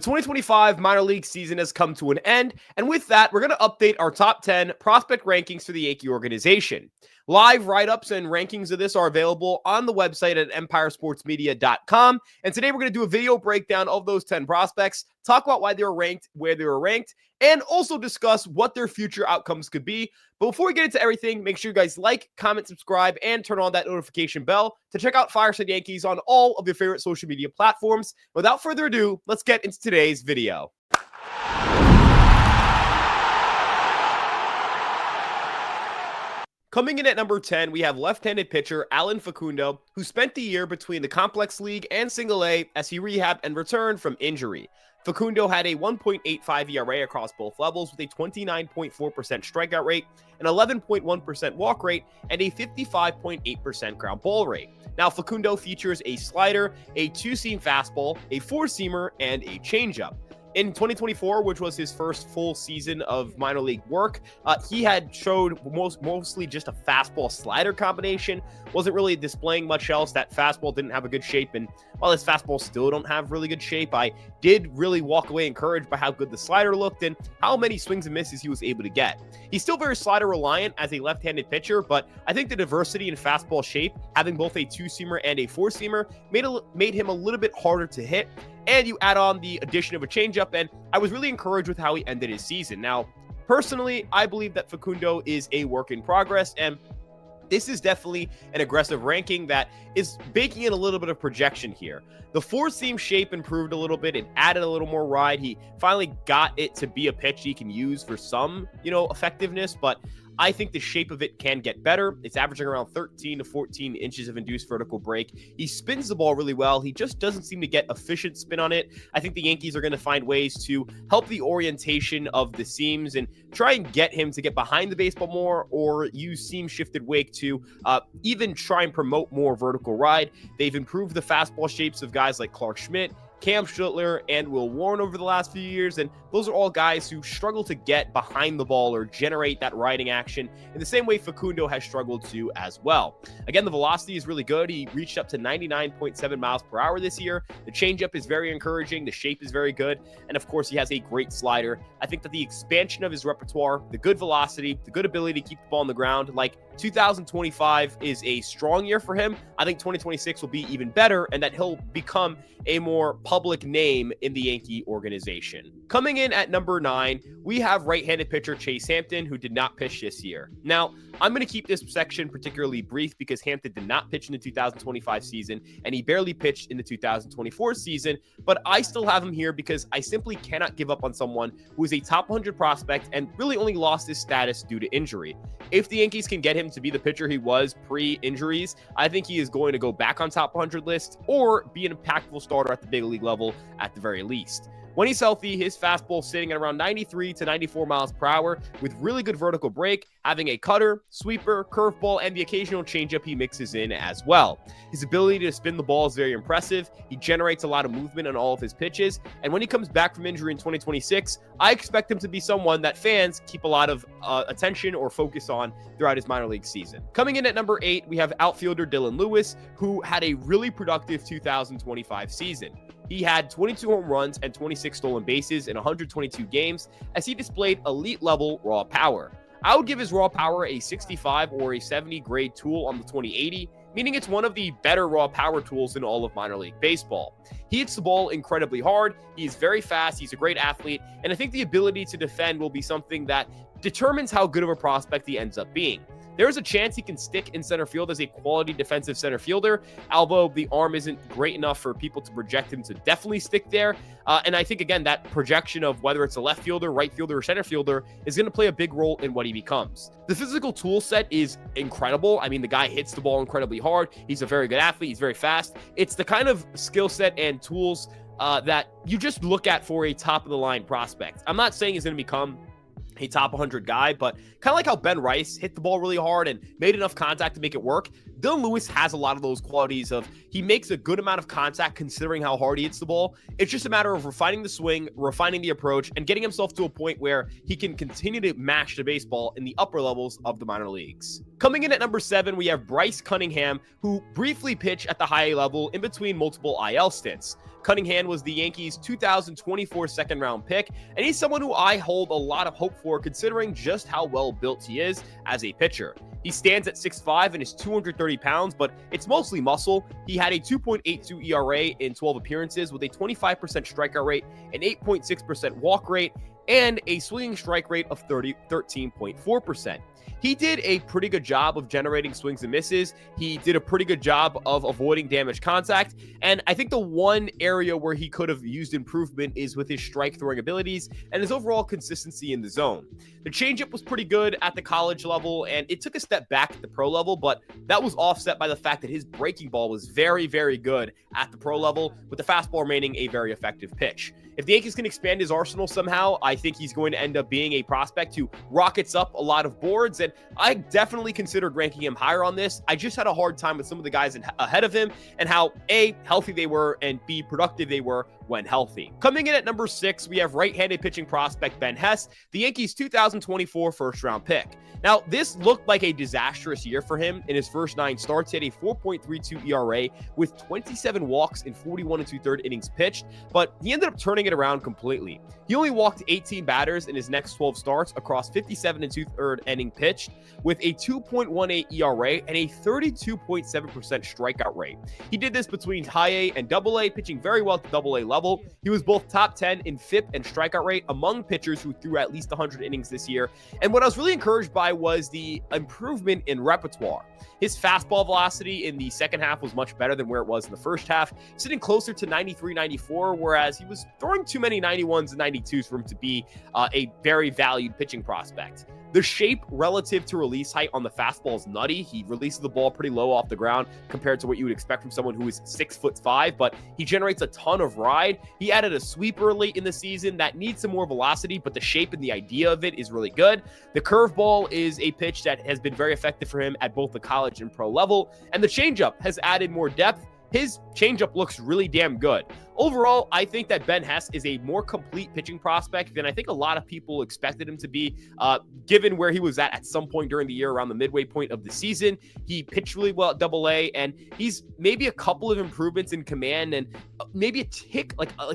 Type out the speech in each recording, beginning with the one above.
The 2025 minor league season has come to an end, and with that, we're going to update our top 10 prospect rankings for the Yankee organization. Live write-ups and rankings of this are available on the website at empiresportsmedia.com, and today we're going to do a video breakdown of those 10 prospects, talk about why they were ranked, where they were ranked, and also discuss what their future outcomes could be. But before we get into everything, make sure you guys like, comment, subscribe, and turn on that notification bell to check out Fireside Yankees on all of your favorite social media platforms. Without further ado, let's get into today's video. Coming in at number 10, we have left-handed pitcher Alan Facundo, who spent the year between the Complex League and Single A as he rehabbed and returned from injury. Facundo had a 1.85 ERA across both levels with a 29.4% strikeout rate, an 11.1% walk rate, and a 55.8% ground ball rate. Now, Facundo features a slider, a two-seam fastball, a four-seamer, and a changeup. In 2024, which was his first full season of minor league work, he had showed mostly just a fastball slider combination. Wasn't really displaying much else. That fastball didn't have a good shape, and while his fastballs still don't have really good shape, I did really walk away encouraged by how good the slider looked and how many swings and misses he was able to get. He's still very slider reliant as a left-handed pitcher, but I think the diversity in fastball shape, having both a two-seamer and a four-seamer, made him a little bit harder to hit. And you add on the addition of a changeup, and I was really encouraged with how he ended his season. Now, personally, I believe that Facundo is a work in progress, and this is definitely an aggressive ranking that is baking in a little bit of projection here. The four-seam shape improved a little bit. It added a little more ride. He finally got it to be a pitch he can use for some, effectiveness, but I think the shape of it can get better. It's averaging around 13 to 14 inches of induced vertical break. He spins the ball really well. He just doesn't seem to get efficient spin on it. I think the Yankees are going to find ways to help the orientation of the seams and try and get him to get behind the baseball more, or use seam shifted wake to even try and promote more vertical ride. They've improved the fastball shapes of guys like Clark Schmidt, Cam Schlittler, and Will Warren over the last few years, and those are all guys who struggle to get behind the ball or generate that riding action in the same way Facundo has struggled to as well. Again, the velocity is really good. He reached up to 99.7 miles per hour this year. The changeup is very encouraging. The shape is very good, and of course, he has a great slider. I think that the expansion of his repertoire, the good velocity, the good ability to keep the ball on the ground, like 2025 is a strong year for him. I think 2026 will be even better, and that he'll become a more public name in the Yankee organization. Coming in at number 9, we have right-handed pitcher Chase Hampton, who did not pitch this year. Now, I'm going to keep this section particularly brief because Hampton did not pitch in the 2025 season, and he barely pitched in the 2024 season, but I still have him here because I simply cannot give up on someone who is a top 100 prospect and really only lost his status due to injury. If the Yankees can get him to be the pitcher he was pre-injuries, I think he is going to go back on top 100 lists or be an impactful starter at the big league level at the very least. When he's healthy, his fastball sitting at around 93 to 94 miles per hour with really good vertical break, having a cutter, sweeper, curveball, and the occasional changeup he mixes in as well. His ability to spin the ball is very impressive. He generates a lot of movement on all of his pitches, and when he comes back from injury in 2026, I expect him to be someone that fans keep a lot of attention or focus on throughout his minor league season. Coming in at number 8, we have outfielder Dillon Lewis, who had a really productive 2025 season. He had 22 home runs and 26 stolen bases in 122 games as he displayed elite-level raw power. I would give his raw power a 65 or a 70 grade tool on the 2080, meaning it's one of the better raw power tools in all of minor league baseball. He hits the ball incredibly hard, he's very fast, he's a great athlete, and I think the ability to defend will be something that determines how good of a prospect he ends up being. There is a chance he can stick in center field as a quality defensive center fielder, although the arm isn't great enough for people to project him to definitely stick there. And I think, again, that projection of whether it's a left fielder, right fielder, or center fielder is going to play a big role in what he becomes. The physical tool set is incredible. I mean, the guy hits the ball incredibly hard. He's a very good athlete. He's very fast. It's the kind of skill set and tools that you just look at for a top-of-the-line prospect. I'm not saying he's going to become a top 100 guy, but kind of like how Ben Rice hit the ball really hard and made enough contact to make it work. Dillon Lewis has a lot of those qualities of he makes a good amount of contact considering how hard he hits the ball. It's just a matter of refining the swing, refining the approach, and getting himself to a point where he can continue to mash the baseball in the upper levels of the minor leagues. Coming in at number 7, we have Bryce Cunningham, who briefly pitched at the high A level in between multiple IL stints. Cunningham was the Yankees' 2024 second-round pick, and he's someone who I hold a lot of hope for considering just how well built he is as a pitcher. He stands at 6'5" and is 230 pounds, but it's mostly muscle. He had a 2.82 ERA in 12 appearances with a 25% strikeout rate, an 8.6% walk rate, and a swinging strike rate of 13.4%. He did a pretty good job of generating swings and misses. He did a pretty good job of avoiding damage contact. And I think the one area where he could have used improvement is with his strike throwing abilities and his overall consistency in the zone. The changeup was pretty good at the college level, and it took a step back at the pro level, but that was offset by the fact that his breaking ball was very, very good at the pro level, with the fastball remaining a very effective pitch. If the Yankees can expand his arsenal somehow, I think he's going to end up being a prospect who rockets up a lot of boards, and I definitely considered ranking him higher on this. I just had a hard time with some of the guys ahead of him and how A, healthy they were, and B, productive they were when healthy. Coming in at number 6, we have right-handed pitching prospect Ben Hess, the Yankees' 2024 first-round pick. Now, this looked like a disastrous year for him. In his first 9 starts, he had a 4.32 ERA with 27 walks in 41 2/3 innings pitched, but he ended up turning it around completely. He only walked 18 batters in his next 12 starts across 57 2/3 inning pitched with a 2.18 ERA and a 32.7% strikeout rate. He did this between high A and double A, pitching very well at the double A level. He was both top 10 in FIP and strikeout rate among pitchers who threw at least 100 innings this year. And what I was really encouraged by was the improvement in repertoire. His fastball velocity in the second half was much better than where it was in the first half, sitting closer to 93, 94, whereas he was throwing too many 91s and 92s for him to be a very valued pitching prospect. The shape relative to release height on the fastball is nutty. He releases the ball pretty low off the ground compared to what you would expect from someone who is 6'5", but he generates a ton of ride. He added a sweeper late in the season that needs some more velocity, but the shape and the idea of it is really good. The curveball is a pitch that has been very effective for him at both the college and pro level, and the changeup has added more depth. His changeup looks really damn good. Overall, I think that Ben Hess is a more complete pitching prospect than I think a lot of people expected him to be, given where he was at some point during the year around the midway point of the season. He pitched really well at double A, and he's maybe a couple of improvements in command and maybe a tick,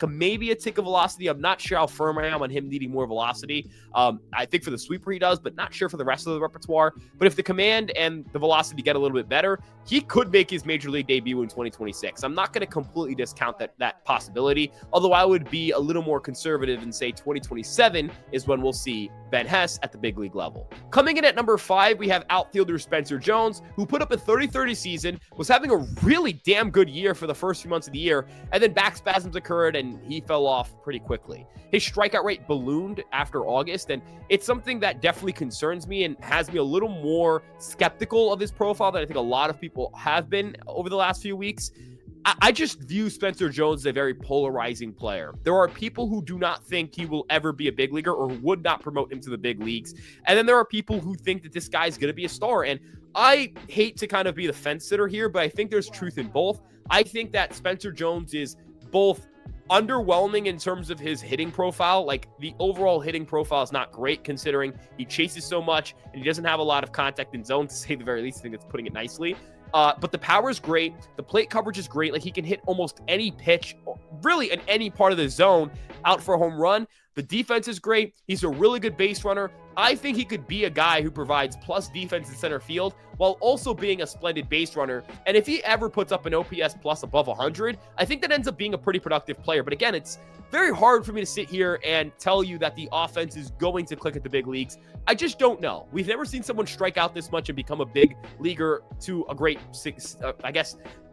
maybe a tick of velocity. I'm not sure how firm I am on him needing more velocity. I think for the sweeper he does, but not sure for the rest of the repertoire. But if the command and the velocity get a little bit better, he could make his major league debut in 2026. I'm not going to completely discount that possibility, although I would be a little more conservative and say 2027 is when we'll see Ben Hess at the big league level. Coming in at number 5, we have outfielder Spencer Jones, who put up a 30-30 season, was having a really damn good year for the first few months of the year, and then back spasms occurred and he fell off pretty quickly. His strikeout rate ballooned after August, and it's something that definitely concerns me and has me a little more skeptical of his profile than I think a lot of people have been over the last few weeks. I just view Spencer Jones as a very polarizing player. There are people who do not think he will ever be a big leaguer or who would not promote him to the big leagues. And then there are people who think that this guy's going to be a star. And I hate to kind of be the fence sitter here, but I think there's truth in both. I think that Spencer Jones is both underwhelming in terms of his hitting profile. Like, the overall hitting profile is not great considering he chases so much and he doesn't have a lot of contact in zone, to say the very least. I think that's putting it nicely. But the power is great. The plate coverage is great. Like, he can hit almost any pitch, really in any part of the zone, out for a home run. The defense is great. He's a really good base runner. I think he could be a guy who provides plus defense in center field while also being a splendid base runner. And if he ever puts up an OPS plus above 100, I think that ends up being a pretty productive player. But again, it's very hard for me to sit here and tell you that the offense is going to click at the big leagues. I just don't know. We've never seen someone strike out this much and become a big leaguer to a great,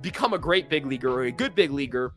become a great big leaguer or a good big leaguer.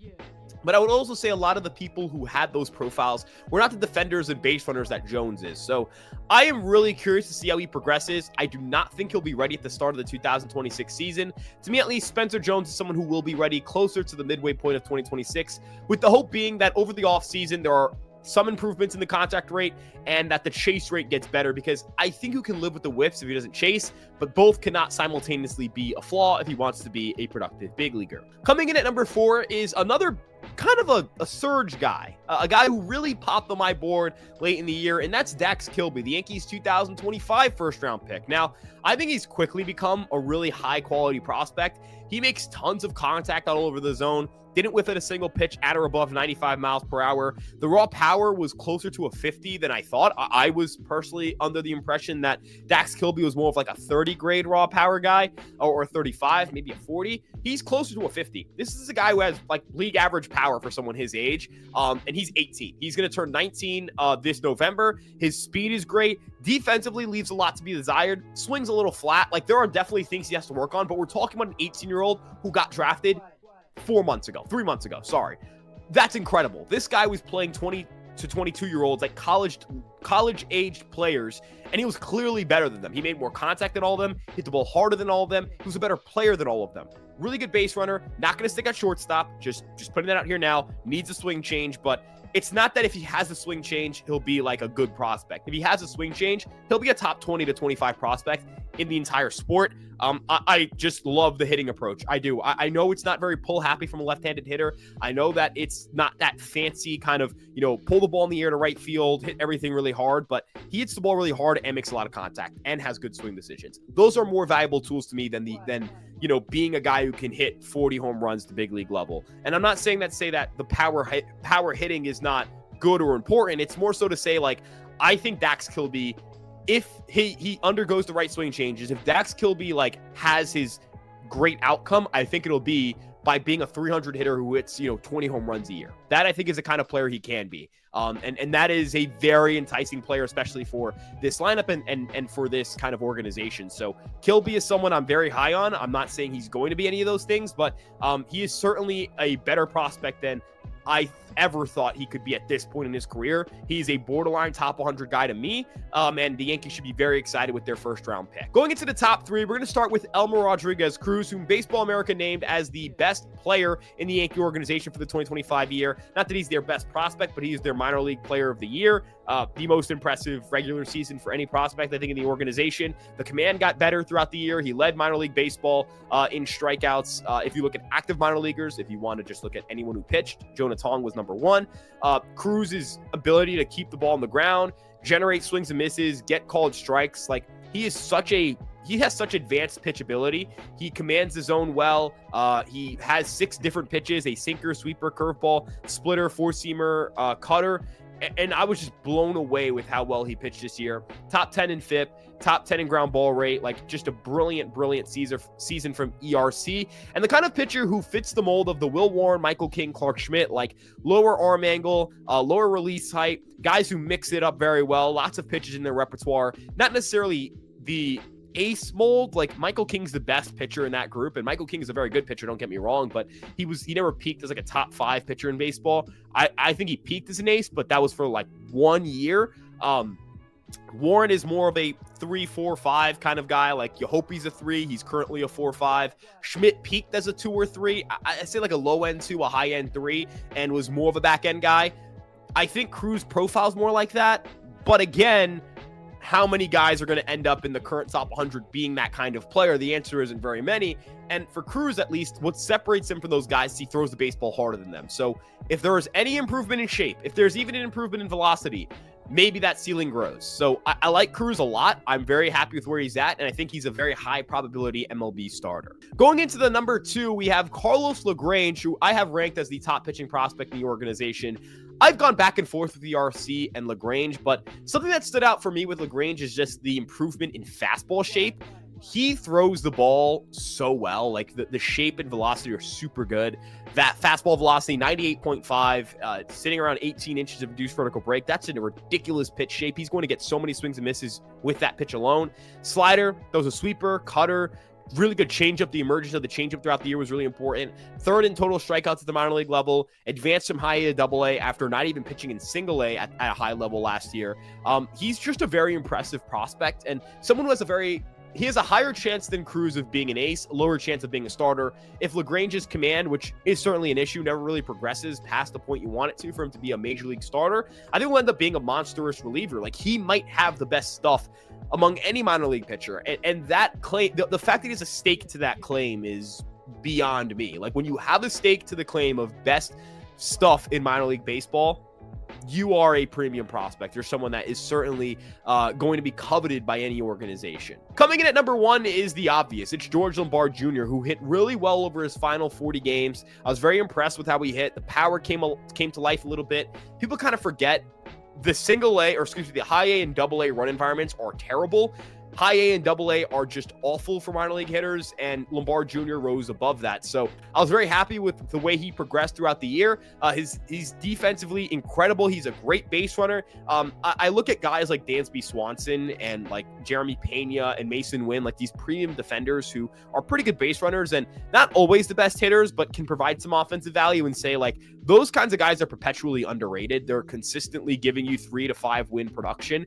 But I would also say a lot of the people who had those profiles were not the defenders and base runners that Jones is. So I am really curious to see how he progresses. I do not think he'll be ready at the start of the 2026 season. To me, at least, Spencer Jones is someone who will be ready closer to the midway point of 2026, with the hope being that over the offseason, there are some improvements in the contact rate and that the chase rate gets better, because I think you can live with the whiffs if he doesn't chase, but both cannot simultaneously be a flaw if he wants to be a productive big leaguer. Coming in at number 4 is another kind of a surge guy, a guy who really popped on my board late in the year, and that's Dax Kilby, the Yankees 2025 first-round pick. Now, I think he's quickly become a really high-quality prospect. He makes tons of contact all over the zone, didn't whiff at a single pitch at or above 95 miles per hour. The raw power was closer to a 50 than I thought. I was personally under the impression that Dax Kilby was more of like a 30 grade raw power guy, or 35, maybe a 40. He's closer to a 50. This is a guy who has like league average power for someone his age, and he's 18. He's going to turn 19 this November. His speed is great. Defensively leaves a lot to be desired. Swings a little flat. Like, there are definitely things he has to work on, but we're talking about an 18-year-old who got drafted 3 months ago, sorry. That's incredible. This guy was playing 20 to 22-year-olds, like college-aged players, and he was clearly better than them. He made more contact than all of them, hit the ball harder than all of them. He was a better player than all of them. Really good base runner, not going to stick at shortstop, just putting that out here now, needs a swing change, but it's not that if he has a swing change, he'll be like a good prospect. If he has a swing change, he'll be a top 20 to 25 prospect in the entire sport. I just love the hitting approach. I do. I know it's not very pull happy from a left-handed hitter. I know that it's not that fancy kind of, pull the ball in the air to right field, hit everything really hard, but he hits the ball really hard and makes a lot of contact and has good swing decisions. Those are more valuable tools to me than being a guy who can hit 40 home runs to big league level. And I'm not saying that the power hitting is not good or important. It's more so to say, like, I think Dax Kilby, if he undergoes the right swing changes, if Dax Kilby like has his great outcome, I think it'll be by being a 300 hitter who hits 20 home runs a year. That I think is the kind of player he can be. And that is a very enticing player, especially for this lineup and for this kind of organization. So Kilby is someone I'm very high on. I'm not saying he's going to be any of those things, but he is certainly a better prospect than I ever thought he could be at this point in his career. He's a borderline top 100 guy to me, and the Yankees should be very excited with their first round pick. Going into the top three, we're going to start with Elmer Rodriguez-Cruz, whom Baseball America named as the best player in the Yankee organization for the 2025 year. Not that he's their best prospect, but he is their minor league player of the year. The most impressive regular season for any prospect, I think, in the organization. The command got better throughout the year. He led minor league baseball in strikeouts. If you look at active minor leaguers, if you want to just look at anyone who pitched, Jonah Tong was number one. Cruz's ability to keep the ball on the ground, generate swings and misses, get called strikes. Like, he has such advanced pitch ability. He commands the zone well. He has 6 different pitches: a sinker, sweeper, curveball, splitter, four-seamer, cutter. And I was just blown away with how well he pitched this year. Top 10 in FIP, top 10 in ground ball rate, like just a brilliant season from ERC. And the kind of pitcher who fits the mold of the Will Warren, Michael King, Clark Schmidt, like lower arm angle, lower release height, guys who mix it up very well, lots of pitches in their repertoire. Not necessarily the ace mold. Like, Michael King's the best pitcher in that group, and Michael King is a very good pitcher, don't get me wrong, but he never peaked as like a top 5 pitcher in baseball. I think he peaked as an ace, but that was for like 1 year. Warren is more of a 3, 4, 5 kind of guy. Like, you hope he's a 3. He's currently a 4, 5. Schmidt peaked as a 2 or 3. I say like a low end 2, a high end 3, and was more of a back end guy. I think Cruz profiles more like that, but again, how many guys are going to end up in the current top 100 being that kind of player? The answer isn't very many. And for Cruz, at least, what separates him from those guys is he throws the baseball harder than them. So if there is any improvement in shape, if there's even an improvement in velocity, maybe that ceiling grows. So I like Cruz a lot. I'm very happy with where he's at, and I think he's a very high probability MLB starter. Going into the number 2, we have Carlos Lagrange, who I have ranked as the top pitching prospect in the organization. I've gone back and forth with the RC and Lagrange, but something that stood out for me with Lagrange is just the improvement in fastball shape. He throws the ball so well. Like, the shape and velocity are super good. That fastball velocity, 98.5, sitting around 18 inches of reduced vertical break. That's in a ridiculous pitch shape. He's going to get so many swings and misses with that pitch alone. Slider, throws a sweeper, cutter, really good changeup. The emergence of the changeup throughout the year was really important. 3rd in total strikeouts at the minor league level. Advanced from high A to double A after not even pitching in single A at a high level last year. He's just a very impressive prospect, and someone who has he has a higher chance than Cruz of being an ace, a lower chance of being a starter. If Lagrange's command, which is certainly an issue, never really progresses past the point you want it to for him to be a major league starter, I think he'll end up being a monstrous reliever. Like, he might have the best stuff among any minor league pitcher. And that claim, the fact that he has a stake to that claim is beyond me. Like, when you have a stake to the claim of best stuff in minor league baseball, you are a premium prospect. You're someone that is certainly going to be coveted by any organization. Coming in at number 1 is the obvious. It's George Lombard Jr., who hit really well over his final 40 games. I was very impressed with how he hit. The power came to life a little bit. People kind of forget the the high A and double A run environments are terrible. High A and double A are just awful for minor league hitters, and Lombard Jr. rose above that. So I was very happy with the way he progressed throughout the year. He's defensively incredible. He's a great base runner. I look at guys like Dansby Swanson and like Jeremy Pena and Mason Wynn, like these premium defenders who are pretty good base runners and not always the best hitters, but can provide some offensive value, and say like those kinds of guys are perpetually underrated. They're consistently giving you 3 to 5 win production.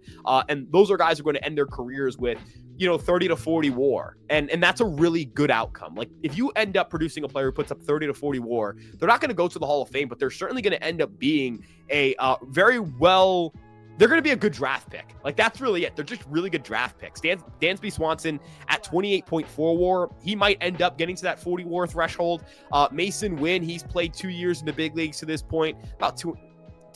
And those are guys who are going to end their careers with 30 to 40 WAR. And that's a really good outcome. Like if you end up producing a player who puts up 30 to 40 WAR, they're not going to go to the Hall of Fame, but they're certainly going to end up being they're going to be a good draft pick. Like that's really it. They're just really good draft picks. Dansby Swanson at 28.4 WAR, he might end up getting to that 40 WAR threshold. Mason Wynn, he's played 2 years in the big leagues to this point, about two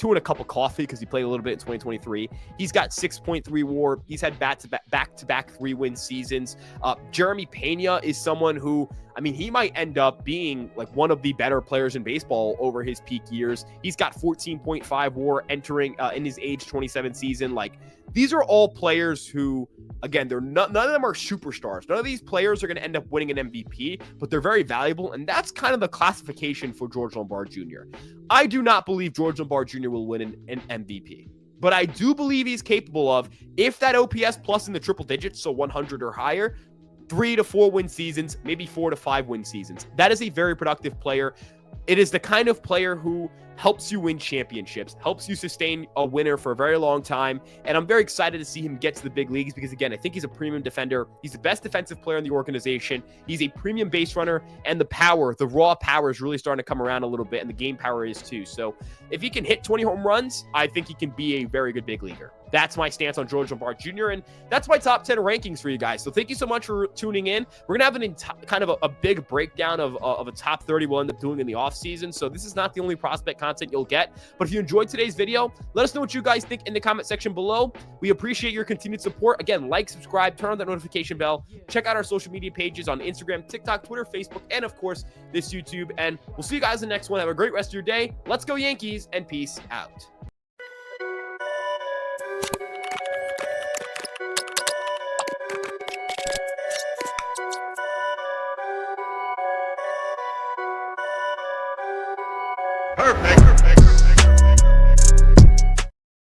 and a cup of coffee because he played a little bit in 2023. He's got 6.3 WAR. He's had back-to-back 3-win seasons. Jeremy Pena is someone who, he might end up being like one of the better players in baseball over his peak years. He's got 14.5 WAR entering in his age 27 season. Like these are all players who, again, none of them are superstars. None of these players are going to end up winning an MVP, but they're very valuable. And that's kind of the classification for George Lombard Jr. I do not believe George Lombard Jr. will win an MVP, but I do believe he's capable of, if that OPS plus in the triple digits, so 100 or higher, 3 to 4 win seasons, maybe 4 to 5 win seasons. That is a very productive player. It is the kind of player who helps you win championships, helps you sustain a winner for a very long time. And I'm very excited to see him get to the big leagues because, again, I think he's a premium defender. He's the best defensive player in the organization. He's a premium base runner, and the raw power is really starting to come around a little bit, and the game power is too. So if he can hit 20 home runs, I think he can be a very good big leaguer. That's my stance on George Lombard Jr., and that's my top 10 rankings for you guys. So thank you so much for tuning in. We're going to have kind of a big breakdown of a top 30 we'll end up doing in the offseason. So this is not the only prospect content you'll get. But if you enjoyed today's video, let us know what you guys think in the comment section below. We appreciate your continued support. Again, like, subscribe, turn on that notification bell. Check out our social media pages on Instagram, TikTok, Twitter, Facebook, and of course, this YouTube. And we'll see you guys in the next one. Have a great rest of your day. Let's go Yankees, and peace out. Perfect.